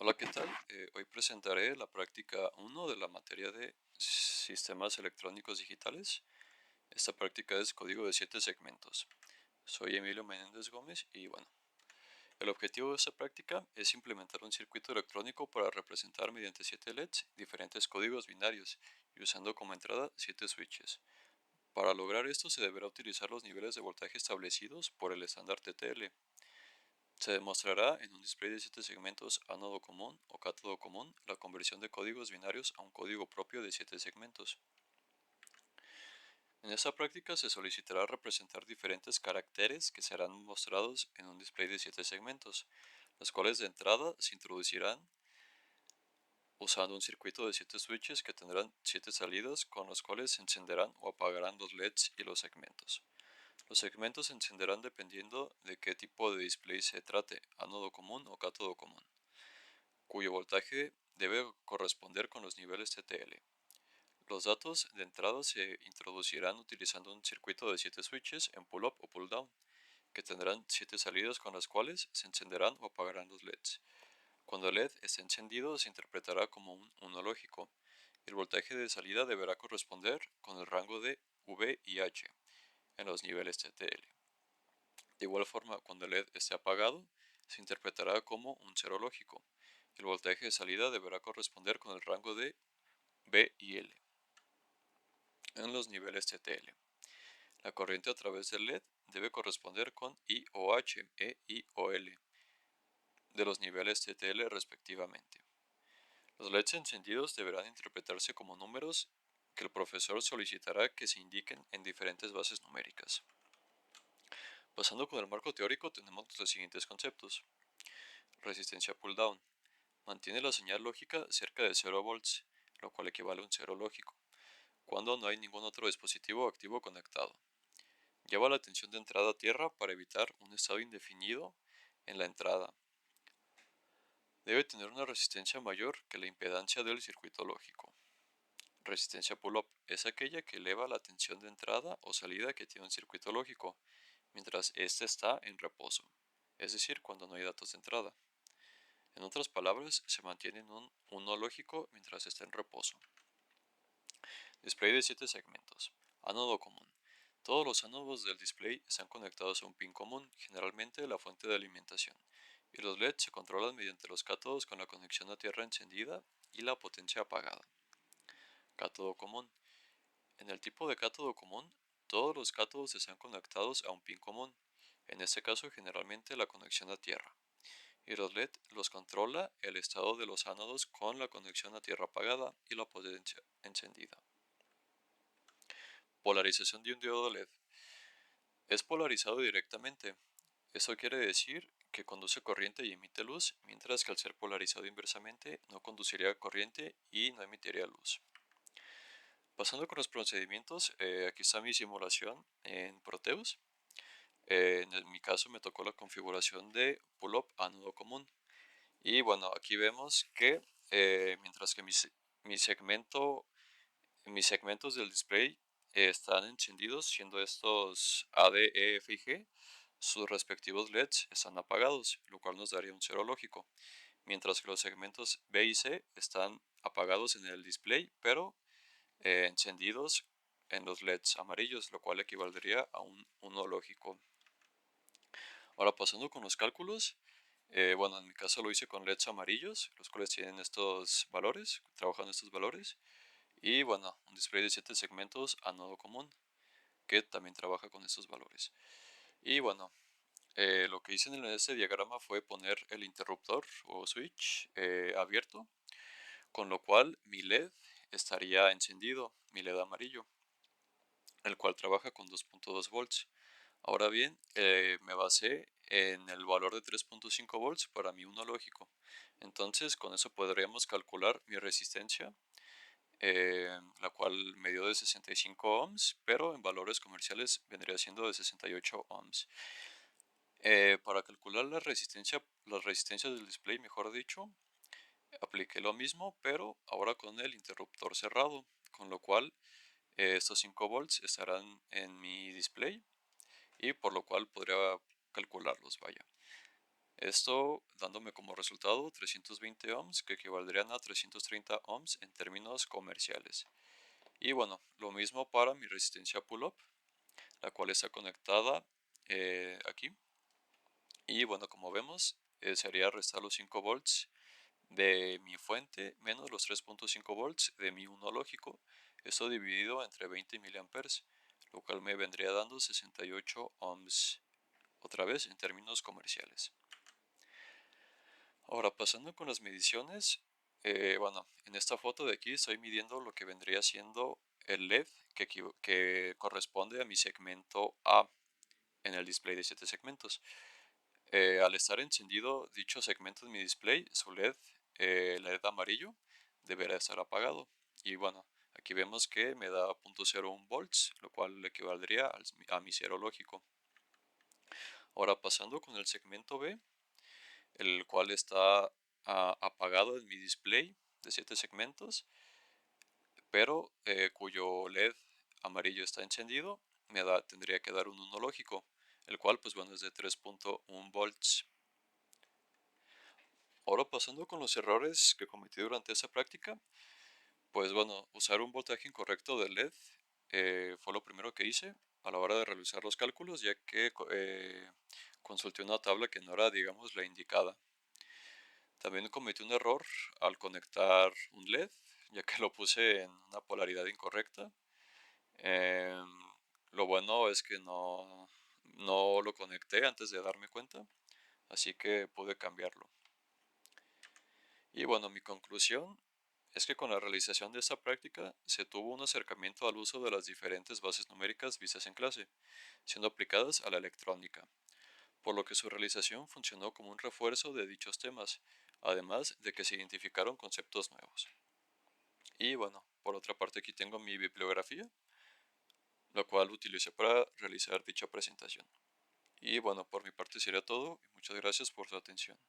Hola, ¿qué tal? Hoy presentaré la práctica 1 de la materia de sistemas electrónicos digitales. Esta práctica es código de 7 segmentos. Soy Emilio Menéndez Gómez y bueno, el objetivo de esta práctica es implementar un circuito electrónico para representar mediante 7 LEDs diferentes códigos binarios y usando como entrada 7 switches. Para lograr esto se deberá utilizar los niveles de voltaje establecidos por el estándar TTL. Se demostrará en un display de 7 segmentos ánodo común o cátodo común la conversión de códigos binarios a un código propio de 7 segmentos. En esta práctica se solicitará representar diferentes caracteres que serán mostrados en un display de 7 segmentos, los cuales de entrada se introducirán usando un circuito de 7 switches que tendrán 7 salidas con los cuales se encenderán o apagarán los LEDs y los segmentos. Los segmentos se encenderán dependiendo de qué tipo de display se trate, ánodo común o cátodo común, cuyo voltaje debe corresponder con los niveles TTL. Los datos de entrada se introducirán utilizando un circuito de 7 switches en pull-up o pull-down, que tendrán 7 salidas con las cuales se encenderán o apagarán los LEDs. Cuando el LED esté encendido se interpretará como un 1 lógico. El voltaje de salida deberá corresponder con el rango de V y H en los niveles TTL. De igual forma, cuando el LED esté apagado, se interpretará como un 0 lógico. El voltaje de salida deberá corresponder con el rango de V y L en los niveles TTL. La corriente a través del LED debe corresponder con I o H, E, I o L de los niveles TTL respectivamente. Los LEDs encendidos deberán interpretarse como números que el profesor solicitará que se indiquen en diferentes bases numéricas. Pasando con el marco teórico tenemos los siguientes conceptos. Resistencia pull-down. Mantiene la señal lógica cerca de 0 volts, lo cual equivale a un 0 lógico, cuando no hay ningún otro dispositivo activo conectado. Lleva la tensión de entrada a tierra para evitar un estado indefinido en la entrada. Debe tener una resistencia mayor que la impedancia del circuito lógico. Resistencia pull-up es aquella que eleva la tensión de entrada o salida que tiene un circuito lógico, mientras éste está en reposo, es decir, cuando no hay datos de entrada. En otras palabras, se mantiene en un 1 lógico mientras está en reposo. Display de 7 segmentos. Ánodo común. Todos los ánodos del display están conectados a un pin común, generalmente la fuente de alimentación, y los LEDs se controlan mediante los cátodos con la conexión a tierra encendida y la potencia apagada. Cátodo común. En el tipo de cátodo común, todos los cátodos están conectados a un pin común, en este caso generalmente la conexión a tierra, y los LED los controla el estado de los ánodos con la conexión a tierra apagada y la potencia encendida. Polarización de un diodo LED. Es polarizado directamente. Esto quiere decir que conduce corriente y emite luz, mientras que al ser polarizado inversamente no conduciría corriente y no emitiría luz. Pasando con los procedimientos, aquí está mi simulación en Proteus. En mi caso me tocó la configuración de pull-up ánodo común. Y bueno, aquí vemos que mientras que mi segmento, mis segmentos del display están encendidos, siendo estos A, D, E, F y G, sus respectivos LEDs están apagados, lo cual nos daría un 0 lógico, mientras que los segmentos B y C están apagados en el display, pero encendidos en los LEDs amarillos, lo cual equivaldría a un 1 lógico. Ahora pasando con los cálculos, bueno, en mi caso lo hice con LEDs amarillos, los cuales tienen estos valores, trabajan estos valores, y bueno, un display de 7 segmentos ánodo común, que también trabaja con estos valores. Y bueno, lo que hice en este diagrama fue poner el interruptor o switch abierto, con lo cual mi LED estaría encendido, mi LED amarillo, el cual trabaja con 2.2 volts. Ahora bien, me basé en el valor de 3.5 volts para mi 1 lógico. Entonces, con eso podríamos calcular mi resistencia, la cual me dio de 65 ohms, pero en valores comerciales vendría siendo de 68 ohms. Para calcular las resistencias del display, mejor dicho, apliqué lo mismo, pero ahora con el interruptor cerrado, con lo cual estos 5 volts estarán en mi display y por lo cual podría calcularlos, vaya. Esto dándome como resultado 320 ohms que equivaldrían a 330 ohms en términos comerciales. Y bueno, lo mismo para mi resistencia pull-up, la cual está conectada aquí. Y bueno, como vemos, sería restar los 5 volts de mi fuente menos los 3.5 volts de mi 1 lógico, esto dividido entre 20 miliamperes, lo cual me vendría dando 68 ohms, otra vez en términos comerciales. Ahora pasando con las mediciones, bueno, en esta foto de aquí estoy midiendo lo que vendría siendo el LED que corresponde a mi segmento A en el display de 7 segmentos. Al estar encendido dicho segmento en mi display, su LED, el LED amarillo, deberá estar apagado. Y bueno, aquí vemos que me da 0.01 volts, lo cual equivaldría a mi cero lógico. Ahora pasando con el segmento B, el cual está apagado en mi display de 7 segmentos, pero cuyo LED amarillo está encendido, tendría que dar un 1 lógico, el cual pues bueno es de 3.1 volts. Ahora pasando con los errores que cometí durante esa práctica, pues bueno, usar un voltaje incorrecto del LED fue lo primero que hice a la hora de realizar los cálculos, ya que consulté una tabla que no era, digamos, la indicada. También cometí un error al conectar un LED, ya que lo puse en una polaridad incorrecta. Em, lo bueno es que no lo conecté antes de darme cuenta, así que pude cambiarlo. Y bueno, mi conclusión es que con la realización de esta práctica se tuvo un acercamiento al uso de las diferentes bases numéricas vistas en clase, siendo aplicadas a la electrónica, por lo que su realización funcionó como un refuerzo de dichos temas, además de que se identificaron conceptos nuevos. Y bueno, por otra parte aquí tengo mi bibliografía, la cual utilicé para realizar dicha presentación. Y bueno, por mi parte sería todo y muchas gracias por su atención.